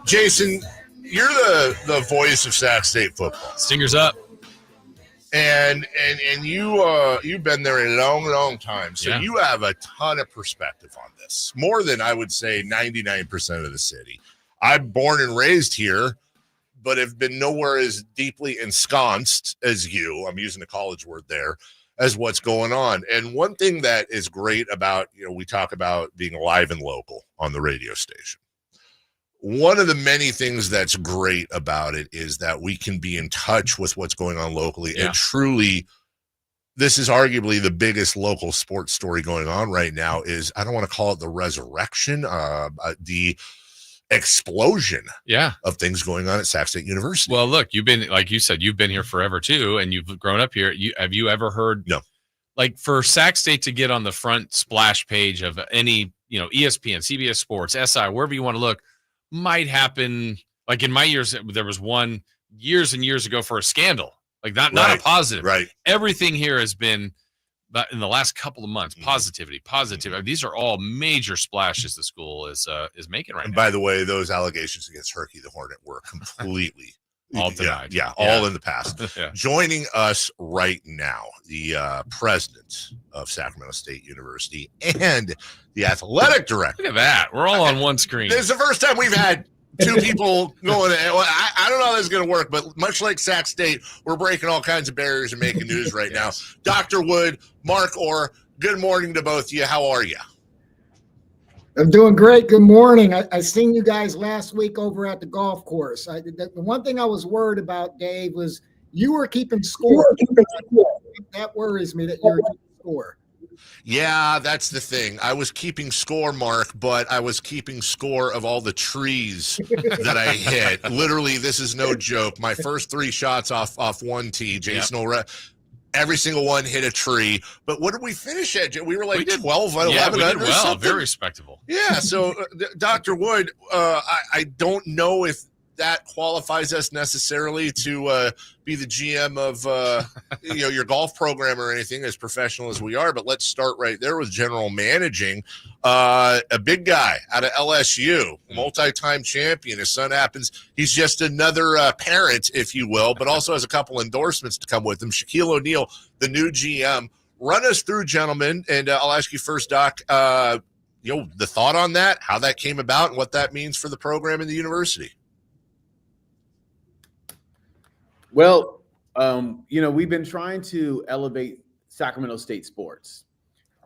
Jason, you're the voice of Sac State football. Stingers up. And you've been there a long time, so you have a ton of perspective on this, more than I would say 99% of the city. I'm born and raised here, but have been nowhere as deeply ensconced as you. I'm using a college word there, as what's going on. And one thing that is great about, we talk about being live and local on the radio station. One of the many things that's great about it is that we can be in touch with what's going on locally. And truly, this is arguably the biggest local sports story going on right now is, I don't want to call it the resurrection, the explosion of things going on at Sac State University. Well, look, you've been, like you said, you've been here forever too, and you've grown up here. Have you ever heard? No. Like for Sac State to get on the front splash page of any, ESPN, CBS Sports, SI, wherever you want to look, might happen. Like in my years, there was one years and years ago for a scandal, like not a positive. Right. Everything here has been, but in the last couple of months, positivity. These are all major splashes the school is making right now. And by the way, those allegations against Herky the Hornet were completely all denied. All in the past. Joining us right now, the president of Sacramento State University and the athletic director. Look at that. We're all on one screen. This is the first time we've had two people going. I don't know how this is going to work, but much like Sac State, we're breaking all kinds of barriers and making news right now. Dr. Wood, Mark Orr, good morning to both of you. How are you? I'm doing great. Good morning. I seen you guys last week over at the golf course. The one thing I was worried about, Dave, was you were keeping score. That worries me that you're keeping score. Yeah, that's the thing. I was keeping score, Mark, but I was keeping score of all the trees that I hit. Literally, this is no joke. My first 3 shots off one tee, Jason every single one hit a tree. But what did we finish at? We were like 12 on 11 under well, something. Very respectable. Yeah, so Dr. Wood, I don't know if that qualifies us necessarily to be the GM of your golf program or anything, as professional as we are. But let's start right there with general managing a big guy out of LSU, multi-time champion. His son he's just another parent, if you will, but also has a couple endorsements to come with him. Shaquille O'Neal, the new GM. Run us through, gentlemen, and I'll ask you first, Doc, the thought on that, how that came about, and what that means for the program and the university. Well, we've been trying to elevate Sacramento State sports,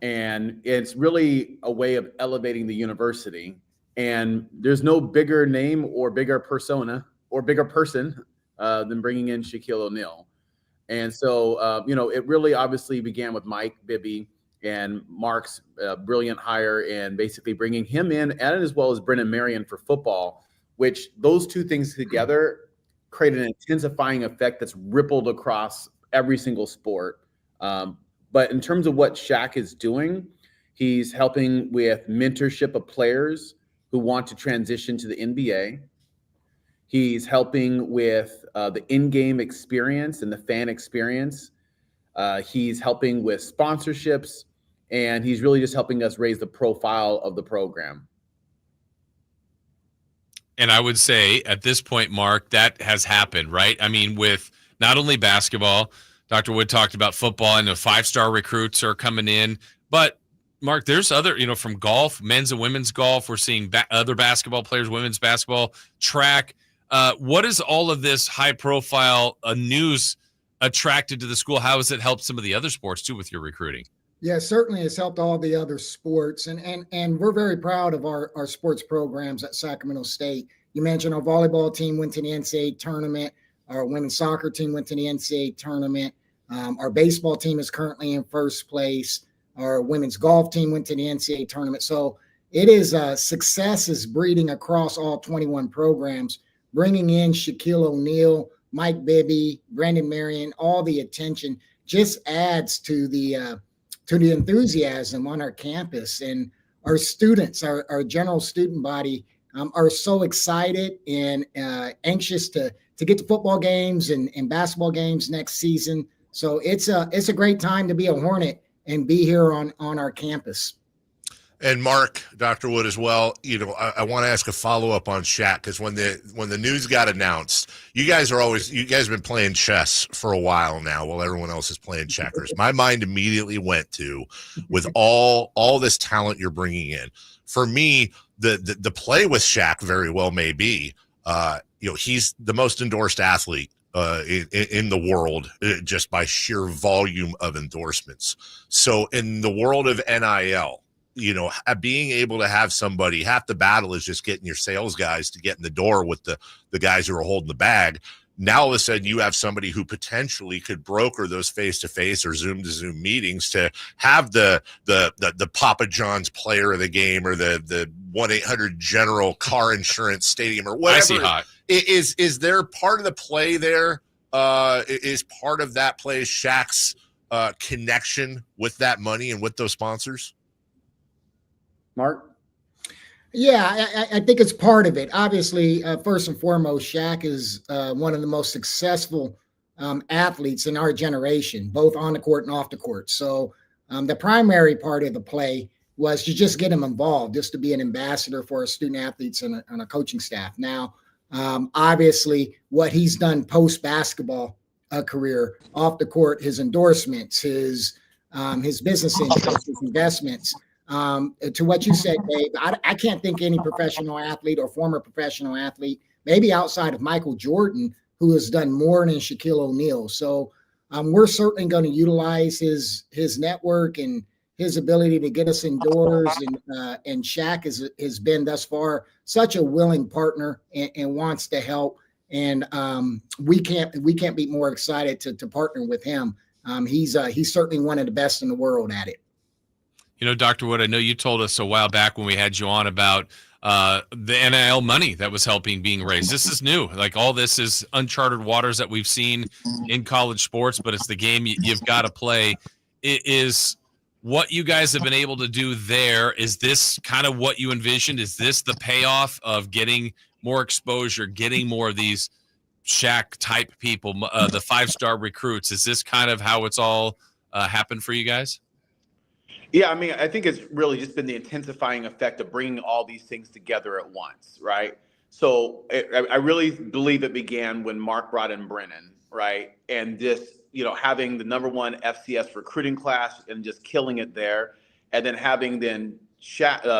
and it's really a way of elevating the university. And there's no bigger name or bigger persona or bigger person than bringing in Shaquille O'Neal. And so, it really obviously began with Mike, Bibby, and Mark's brilliant hire, and basically bringing him in, and as well as Brenden Marrion for football, which those two things together create an intensifying effect that's rippled across every single sport. But in terms of what Shaq is doing, he's helping with mentorship of players who want to transition to the NBA. He's helping with the in-game experience and the fan experience. He's helping with sponsorships, and he's really just helping us raise the profile of the program. And I would say at this point, Mark, that has happened, right? I mean, with not only basketball, Dr. Wood talked about football, and the 5-star recruits are coming in. But, Mark, there's other, from golf, men's and women's golf. We're seeing other basketball players, women's basketball, track. What is all of this high-profile news attracted to the school? How has it helped some of the other sports, too, with your recruiting? Yeah, certainly it's helped all the other sports. And we're very proud of our sports programs at Sacramento State. You mentioned our volleyball team went to the NCAA tournament. Our women's soccer team went to the NCAA tournament. Our baseball team is currently in first place. Our women's golf team went to the NCAA tournament. So it is success is breeding across all 21 programs, bringing in Shaquille O'Neal, Mike Bibby, Brenden Marrion. All the attention just adds to the enthusiasm on our campus, and our students, our general student body, are so excited and anxious to get to football games and basketball games next season. So it's a great time to be a Hornet and be here on our campus. And Mark, Dr. Wood as well. I want to ask a follow-up on Shaq, because when the news got announced, you guys have been playing chess for a while now while everyone else is playing checkers. My mind immediately went to, with all this talent you're bringing in. For me, the play with Shaq very well may be, he's the most endorsed athlete in the world, just by sheer volume of endorsements. So in the world of NIL, being able to have somebody, half the battle is just getting your sales guys to get in the door with the guys who are holding the bag. Now all of a sudden you have somebody who potentially could broker those face-to-face or Zoom-to-Zoom meetings to have the Papa John's player of the game, or the 1-800 General car insurance stadium, or whatever. I see hot. Is there part of the play there? Is part of that play Shaq's connection with that money and with those sponsors? Mark? Yeah, I think it's part of it. Obviously, first and foremost, Shaq is one of the most successful athletes in our generation, both on the court and off the court. So the primary part of the play was to just get him involved, just to be an ambassador for our student athletes and a coaching staff. Now, obviously, what he's done post-basketball career, off the court, his endorsements, his business interests, his investments, to what you said, Dave, I can't think any professional athlete or former professional athlete, maybe outside of Michael Jordan, who has done more than Shaquille O'Neal. So we're certainly going to utilize his network and his ability to get us indoors. And Shaq has been thus far such a willing partner and wants to help. And we can't be more excited to partner with him. He's certainly one of the best in the world at it. Dr. Wood, I know you told us a while back when we had you on about the NIL money that was being raised. This is new. Like, all this is uncharted waters that we've seen in college sports, but it's the game you've got to play. It is what you guys have been able to do there. Is this kind of what you envisioned? Is this the payoff of getting more exposure, getting more of these Shaq type people, the 5-star recruits? Is this kind of how it's all happened for you guys? Yeah, I mean, I think it's really just been the intensifying effect of bringing all these things together at once, right? So I really believe it began when Mark brought in Brenden, right? And just, having the #1 FCS recruiting class and just killing it there. And then having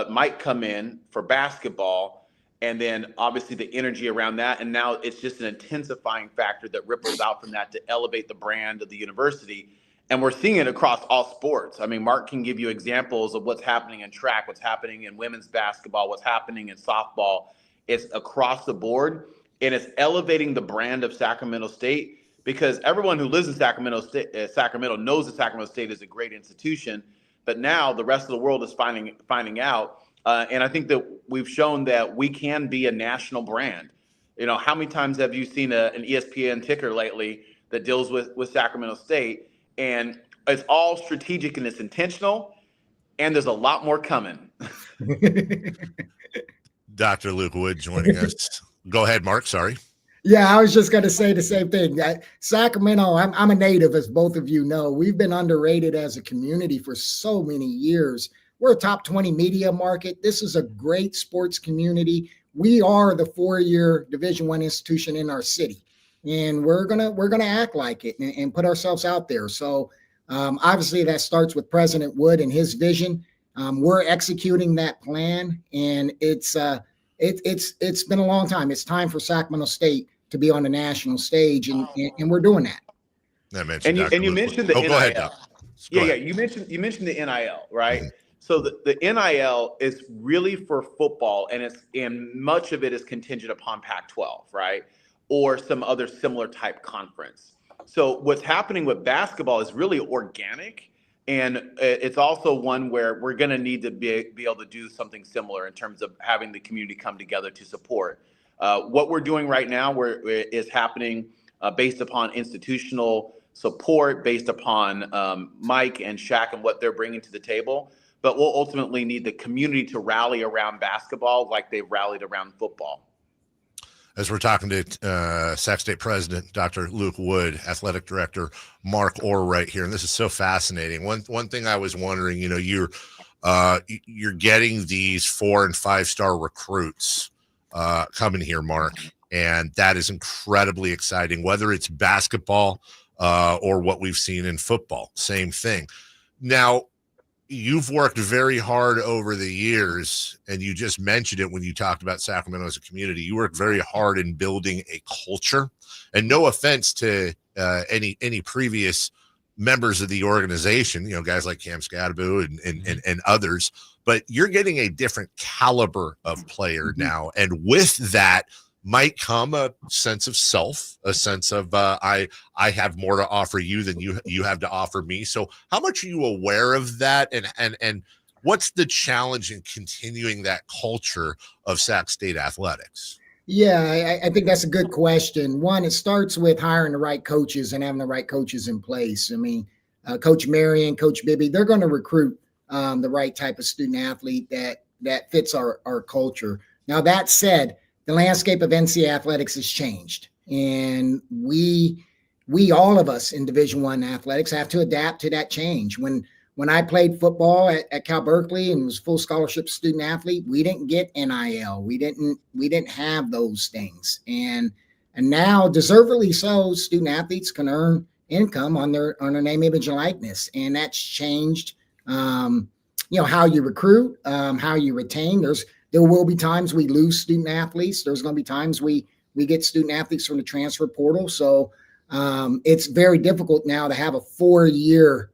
Mike come in for basketball, and then obviously the energy around that. And now it's just an intensifying factor that ripples out from that to elevate the brand of the university. And we're seeing it across all sports. I mean, Mark can give you examples of what's happening in track, what's happening in women's basketball, what's happening in softball. It's across the board, and it's elevating the brand of Sacramento State, because everyone who lives in Sacramento knows that Sacramento State is a great institution. But now the rest of the world is finding out. And I think that we've shown that we can be a national brand. How many times have you seen an ESPN ticker lately that deals with Sacramento State? And it's all strategic and it's intentional, and there's a lot more coming. Dr. Luke Wood joining us. Go ahead, Mark. Sorry. Yeah, I was just going to say the same thing. Sacramento, I'm a native, as both of you know. We've been underrated as a community for so many years. We're a top 20 media market. This is a great sports community. We are the 4-year Division I institution in our city. And we're gonna act like it and put ourselves out there. So obviously that starts with President Wood and his vision. We're executing that plan, and it's been a long time. It's time for Sacramento State to be on the national stage, and we're doing that. And you mentioned the NIL. Go ahead, Doc. Yeah. You mentioned the NIL, right? Mm-hmm. So the NIL is really for football, and much of it is contingent upon Pac-12, right? Or some other similar type conference. So what's happening with basketball is really organic, and it's also one where we're going to need to be able to do something similar in terms of having the community come together to support. What we're doing right now is happening based upon institutional support, based upon Mike and Shaq and what they're bringing to the table. But we'll ultimately need the community to rally around basketball like they've rallied around football. As we're talking to Sac State President Dr. Luke Wood, Athletic Director Mark Orr right here, and this is so fascinating. One thing I was wondering, you're you're getting these 4 and 5 star recruits coming here, Mark, and that is incredibly exciting, whether it's basketball or what we've seen in football. Same thing. Now, you've worked very hard over the years, and you just mentioned it when you talked about Sacramento as a community. You worked very hard in building a culture, and no offense to any previous members of the organization, guys like Cam Scadaboo and others, but you're getting a different caliber of player now. And with that might come a sense of self, a sense of I have more to offer you than you have to offer me. So how much are you aware of that? And what's the challenge in continuing that culture of Sac State athletics? Yeah, I think that's a good question. One, it starts with hiring the right coaches and having the right coaches in place. I mean, Coach Marrion, Coach Bibby, they're going to recruit the right type of student athlete that fits our culture. Now, that said, the landscape of NCAA athletics has changed, and we all of us in Division I athletics have to adapt to that change. When I played football at Cal Berkeley and was full scholarship student athlete, we didn't get NIL. We didn't have those things. And now, deservedly so, student athletes can earn income on their name, image, and likeness. And that's changed how you recruit, how you retain. There will be times we lose student athletes. There's going to be times we get student athletes from the transfer portal. So it's very difficult now to have a 4-year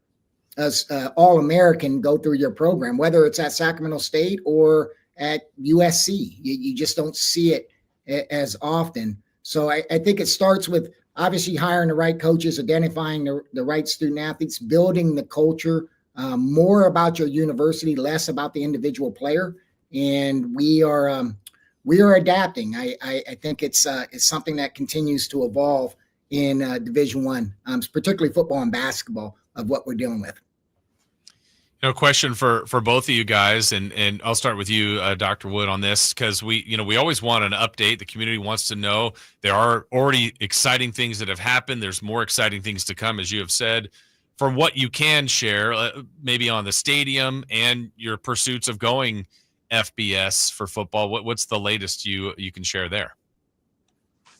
All-American go through your program, whether it's at Sacramento State or at USC. You just don't see it as often. So I think it starts with obviously hiring the right coaches, identifying the right student athletes, building the culture, more about your university, less about the individual player. And we are adapting. I think it's something that continues to evolve in Division I, particularly football and basketball, of what we're dealing with. Question for both of you guys, and I'll start with you, Dr. Wood, on this, because we always want an update. The community wants to know. There are already exciting things that have happened. There's more exciting things to come, as you have said. For what you can share, maybe on the stadium and your pursuits of going FBS for football, what's the latest you can share there?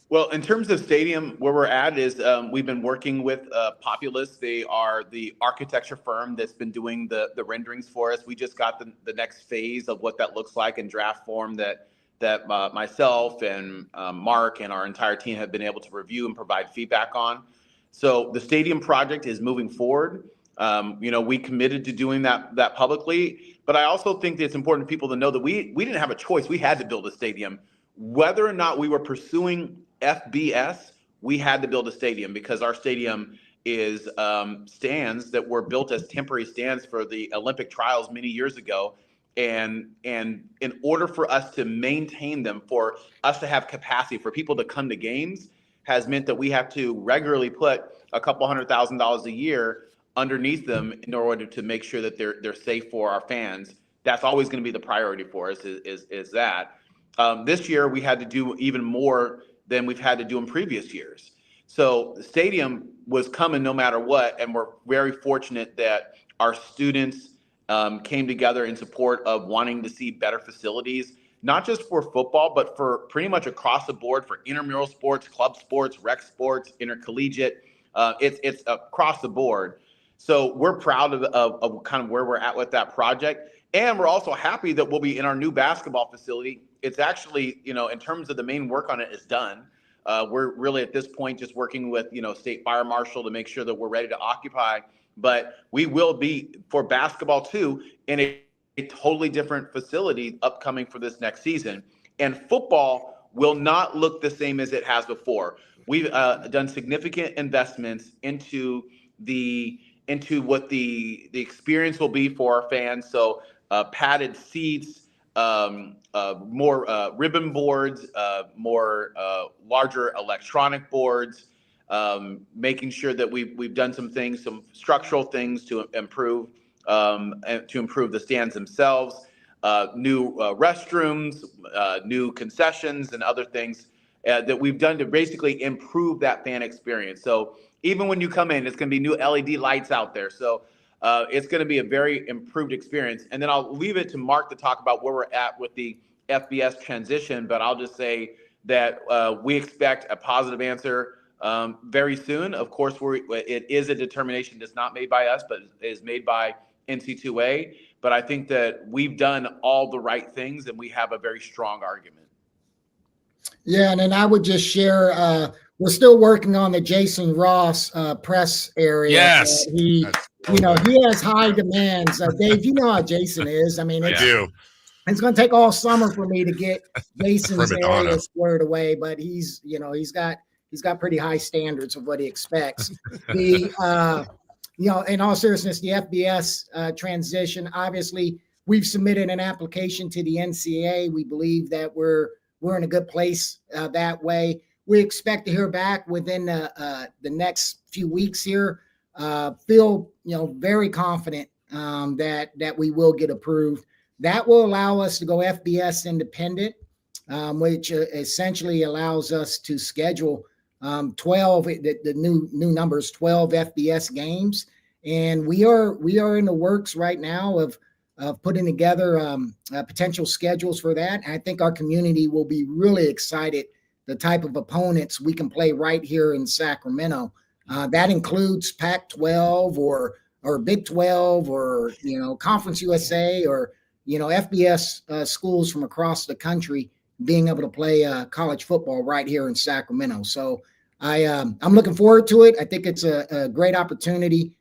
Well, in terms of stadium, where we're at is we've been working with Populous. They are the architecture firm that's been doing the renderings for us. We just got the next phase of what that looks like in draft form that myself and Mark and our entire team have been able to review and provide feedback on. So the stadium project is moving forward. We committed to doing that publicly, but I also think that it's important for people to know that we didn't have a choice. We had to build a stadium. Whether or not we were pursuing FBS, we had to build a stadium because our stadium is stands that were built as temporary stands for the Olympic trials many years ago. And in order for us to maintain them, for us to have capacity for people to come to games, has meant that we have to regularly put a couple $100,000 a year underneath them in order to make sure that they're safe for our fans. That's always going to be the priority for us. Is that this year we had to do even more than we've had to do in previous years. So the stadium was coming no matter what, and we're very fortunate that our students came together in support of wanting to see better facilities, not just for football, but for pretty much across the board for intramural sports, club sports, rec sports, intercollegiate. It's across the board. So we're proud of kind of where we're at with that project. And we're also happy that we'll be in our new basketball facility. It's actually, in terms of the main work on it is done. We're really at this point just working with, State Fire Marshal to make sure that we're ready to occupy. But we will be, for basketball too, in a totally different facility upcoming for this next season. And football will not look the same as it has before. We've done significant investments into what the experience will be for our fans. So padded seats, more ribbon boards, more larger electronic boards, making sure that we've done some things, some structural things to improve the stands themselves, new restrooms, new concessions, and other things that we've done to basically improve that fan experience. So even when you come in, it's going to be new LED lights out there. So it's going to be a very improved experience. And then I'll leave it to Mark to talk about where we're at with the FBS transition, but I'll just say that we expect a positive answer very soon. Of course, it is a determination that's not made by us, but is made by NC2A. But I think that we've done all the right things, and we have a very strong argument. Yeah, and then I would just share, we're still working on the Jason Ross press area. Yes. He has high demands. Dave, you know how Jason is. I mean, I do. It's going to take all summer for me to get Jason's Prima area squared away, but he's got pretty high standards of what he expects. In all seriousness, the FBS transition, obviously we've submitted an application to the NCAA. We believe that we're in a good place that way. We expect to hear back within the next few weeks here. Feel very confident that we will get approved. That will allow us to go FBS independent, which essentially allows us to schedule 12, the new numbers, 12 FBS games. And we are in the works right now of putting together potential schedules for that. And I think our community will be really excited the type of opponents we can play right here in Sacramento. That includes Pac-12 or Big 12 or, Conference USA or, FBS schools from across the country being able to play college football right here in Sacramento. So I'm looking forward to it. I think it's a great opportunity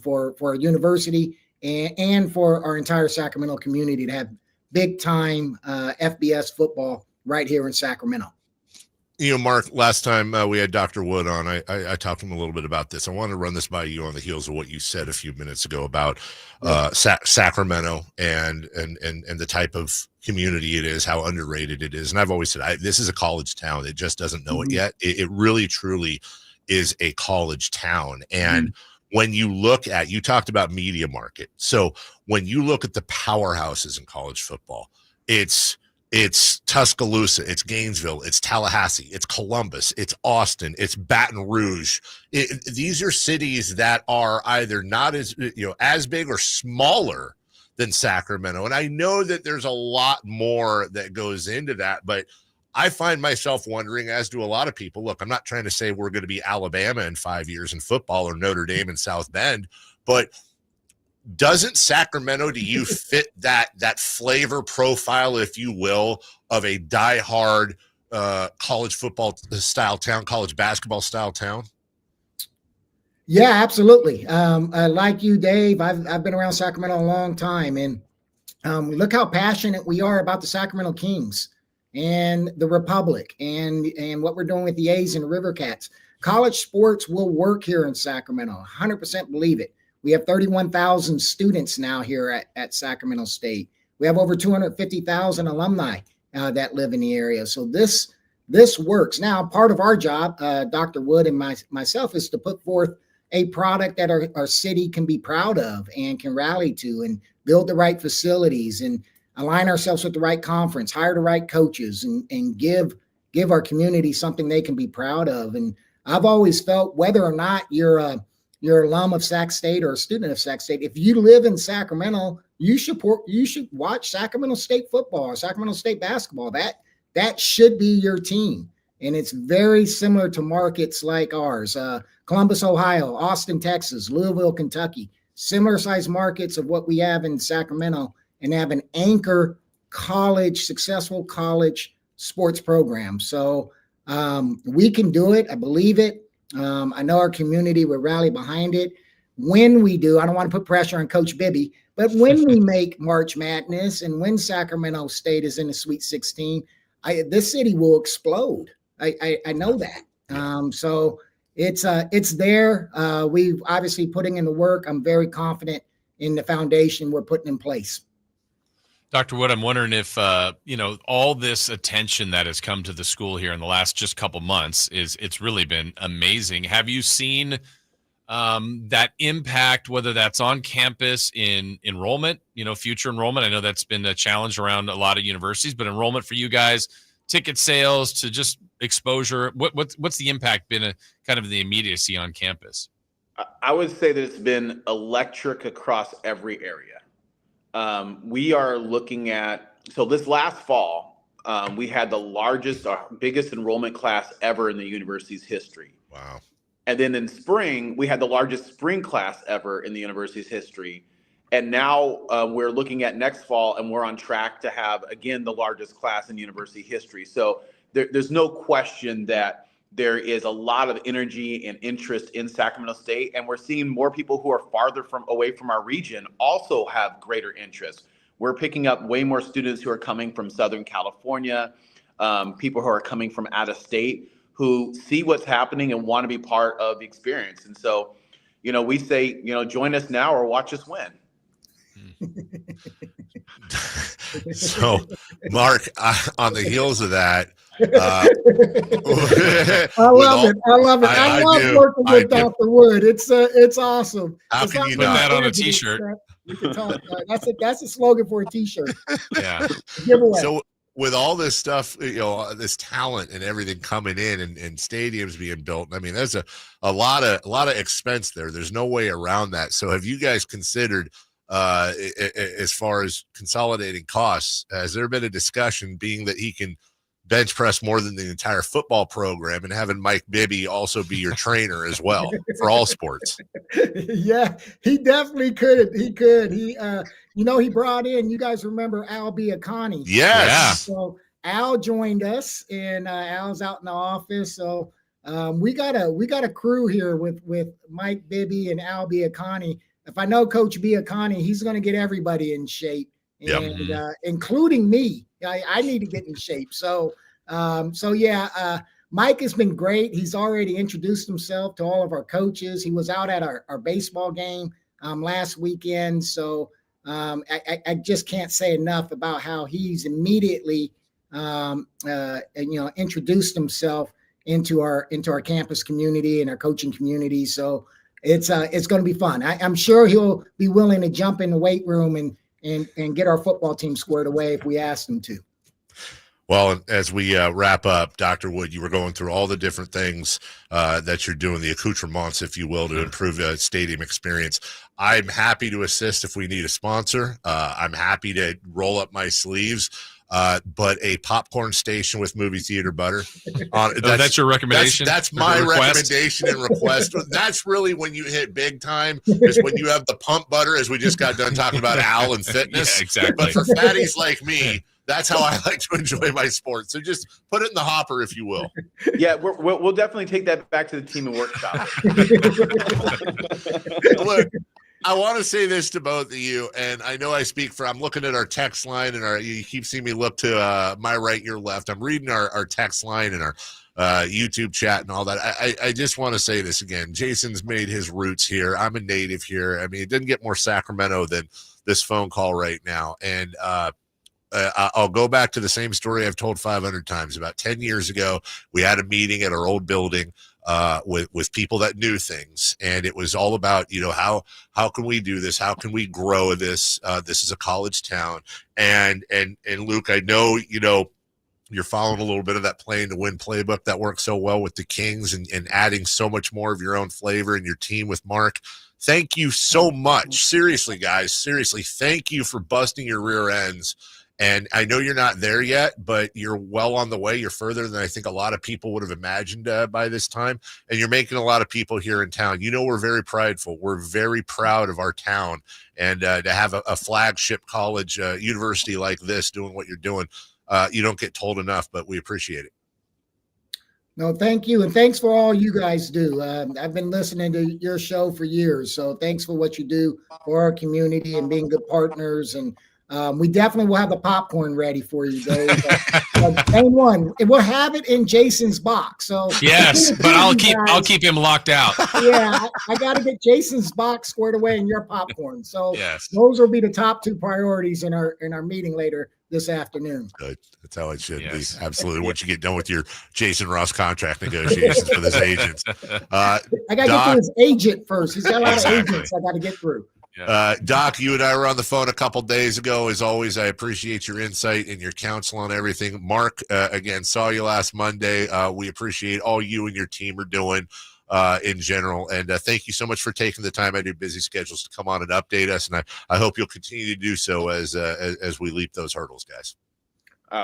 for our university and for our entire Sacramento community to have big time FBS football right here in Sacramento. Mark, last time we had Dr. Wood on, I talked to him a little bit about this. I want to run this by you on the heels of what you said a few minutes ago about Sacramento and the type of community it is, how underrated it is. And I've always said, this is a college town. It just doesn't know it yet. It really, truly is a college town. And when you look at, you talked about media market. So when you look at the powerhouses in college football, it's Tuscaloosa, it's Gainesville, it's Tallahassee, it's Columbus, it's Austin, it's Baton Rouge. These are cities that are either not as big or smaller than Sacramento. And I know that there's a lot more that goes into that, but I find myself wondering, as do a lot of people, look, I'm not trying to say we're going to be Alabama in 5 years in football or Notre Dame in South Bend, but doesn't Sacramento, do you fit that flavor profile, if you will, of a diehard college football style town, college basketball style town? Yeah, absolutely. Like you, Dave, I've been around Sacramento a long time, and look how passionate we are about the Sacramento Kings and the Republic and what we're doing with the A's and the River Cats. College sports will work here in Sacramento. 100% believe it. We have 31,000 students now here at Sacramento State. We have over 250,000 alumni that live in the area. So this works. Now, part of our job, Dr. Wood and myself, is to put forth a product that our city can be proud of and can rally to, and build the right facilities and align ourselves with the right conference, hire the right coaches, and give our community something they can be proud of. And I've always felt, whether or not you're alum of Sac State or a student of Sac State, if you live in Sacramento, you should watch Sacramento State football or Sacramento State basketball. That should be your team. And it's very similar to markets like ours, Columbus, Ohio, Austin, Texas, Louisville, Kentucky, similar size markets of what we have in Sacramento, and have an anchor successful college sports program. So we can do it. I believe it. I know our community will rally behind it. When we do, I don't want to put pressure on Coach Bibby, but when we make March Madness and when Sacramento State is in the Sweet 16, this city will explode. I know that. So it's there. We've obviously putting in the work. I'm very confident in the foundation we're putting in place. Dr. Wood, I'm wondering if, all this attention that has come to the school here in the last just couple months it's really been amazing. Have you seen that impact, whether that's on campus in enrollment, future enrollment? I know that's been a challenge around a lot of universities, but enrollment for you guys, ticket sales to just exposure, what's the impact been kind of the immediacy on campus? I would say that it's been electric across every area. We are looking at, so this last fall, we had the largest, our biggest enrollment class ever in the university's history. Wow. And then in spring, we had the largest spring class ever in the university's history. And now we're looking at next fall, and we're on track to have, again, the largest class in university history. So there's no question that there is a lot of energy and interest in Sacramento State, and we're seeing more people who are farther away from our region also have greater interest. We're picking up way more students who are coming from Southern California, people who are coming from out of state who see what's happening and want to be part of the experience. And so, we say, join us now or watch us win. So, Mark, on the heels of that, I love it. I love working with Dr. Wood. It's awesome. How it's can you put not? that on a t-shirt? We can talk. That's a slogan for a t-shirt. Yeah. Giveaway. So with all this stuff, this talent and everything coming in and stadiums being built, I mean, there's a lot of expense there. There's no way around that. So have you guys considered, as far as consolidating costs, has there been a discussion, being that he can bench press more than the entire football program, and having Mike Bibby also be your trainer as well for all sports? Yeah, he definitely could. He could. He brought in, you guys remember Al Biacani. Yes. Yeah. So Al joined us, and Al's out in the office. So we got a crew here with Mike Bibby and Al Biacani. If I know Coach Biacani, he's going to get everybody in shape, and including me. I need to get in shape. So Mike has been great. He's already introduced himself to all of our coaches. He was out at our baseball game last weekend. So I just can't say enough about how he's immediately introduced himself into our campus community and our coaching community. So it's going to be fun. I'm sure he'll be willing to jump in the weight room and get our football team squared away if we ask him to. Well, as we wrap up, Dr. Wood, you were going through all the different things that you're doing, the accoutrements, if you will, to improve the stadium experience. I'm happy to assist if we need a sponsor. I'm happy to roll up my sleeves. But a popcorn station with movie theater butter. That's your recommendation? That's my recommendation and request. That's really when you hit big time, is when you have the pump butter, as we just got done talking about Al and fitness. Yeah, exactly. But for fatties like me, that's how I like to enjoy my sports. So just put it in the hopper, if you will. Yeah, we'll definitely take that back to the team and workshop. Look, I want to say this to both of you, and I know I speak for, I'm looking at our text line, and you keep seeing me look to my right, your left. I'm reading our text line and our YouTube chat and all that. I just want to say this again. Jason's made his roots here. I'm a native here. I mean, it didn't get more Sacramento than this phone call right now. And I'll go back to the same story I've told 500 times. About 10 years ago, we had a meeting at our old building with people that knew things, and it was all about, how can we do this? How can we grow this? This is a college town, and Luke, I know you're following a little bit of that playing to win playbook that works so well with the Kings, and adding so much more of your own flavor in your team with Mark. Thank you so much. Seriously, guys, thank you for busting your rear ends. And I know you're not there yet, but you're well on the way. You're further than I think a lot of people would have imagined by this time. And you're making a lot of people here in town. We're very prideful. We're very proud of our town. And to have a flagship college university like this doing what you're doing, you don't get told enough, but we appreciate it. No, thank you. And thanks for all you guys do. I've been listening to your show for years. So thanks for what you do for our community and being good partners. And we definitely will have the popcorn ready for you, Dave. Same one. And we'll have it in Jason's box. So yes, but I'll keep him locked out. Yeah, I got to get Jason's box squared away in your popcorn. So yes, those will be the top two priorities in our meeting later this afternoon. Good. That's how it should be. Absolutely. Once you get done with your Jason Ross contract negotiations for his agents. I got to get through his agent first. He's got a lot of agents I got to get through. Yeah. Doc, you and I were on the phone a couple days ago. As always, I appreciate your insight and your counsel on everything. Mark, again, saw you last Monday. We appreciate all you and your team are doing. in general. And thank you so much for taking the time. I do busy schedules to come on and update us, and I hope you'll continue to do so as we leap those hurdles, guys.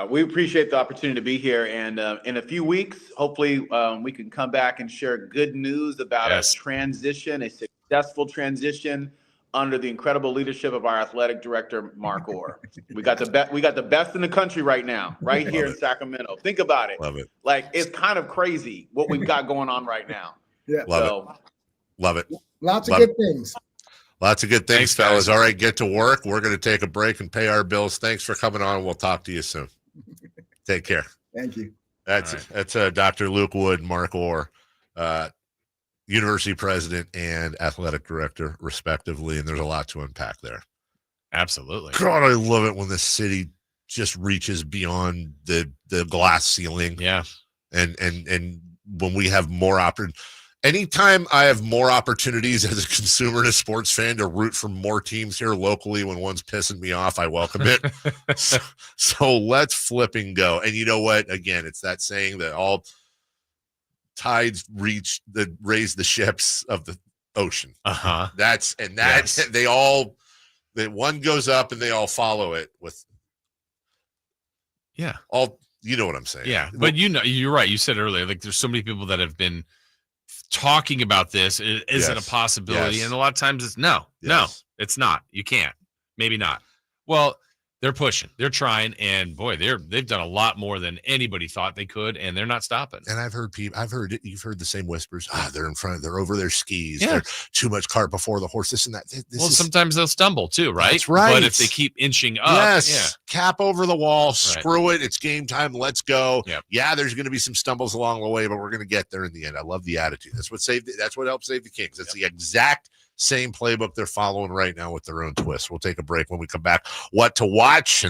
We appreciate the opportunity to be here, and in a few weeks, hopefully we can come back and share good news about a transition, a successful transition under the incredible leadership of our athletic director, Mark Orr. We got the best in the country right now, right here in Sacramento. Think about it. Love it. Like, it's kind of crazy what we've got going on right now. Yeah. Love it. Lots of good things. Lots of good things, Thanks, fellas. guys. All right, get to work. We're going to take a break and pay our bills. Thanks for coming on. We'll talk to you soon. Take care. Thank you. That's Dr. Luke Wood, Mark Orr, University president and athletic director, respectively. And there's a lot to unpack there. Absolutely. God, I love it when the city just reaches beyond the glass ceiling. Yeah. And when we have more anytime I have more opportunities as a consumer and a sports fan to root for more teams here locally when one's pissing me off, I welcome it. so let's flipping go. And you know what? Again, it's that saying that all tides raise the ships of the ocean. That one goes up and they all follow it with all, you know what I'm saying? Yeah. But you're right. You said earlier, like, there's so many people that have been talking about this. Is it a possibility? Yes. And a lot of times it's no, it's not. You can't. Maybe not. Well, they're pushing. They're trying, and boy, they've done a lot more than anybody thought they could, and they're not stopping. And you've heard the same whispers. They're over their skis. Yeah. They're too much cart before the horse. This and that. Sometimes they'll stumble too, right? That's right. But if they keep inching up, cap over the wall. Screw it. It's game time. Let's go. Yep. Yeah, there's going to be some stumbles along the way, but we're going to get there in the end. I love the attitude. That's what helped save the Kings. That's the exact same playbook they're following right now with their own twist. We'll take a break. When we come back, what to watch.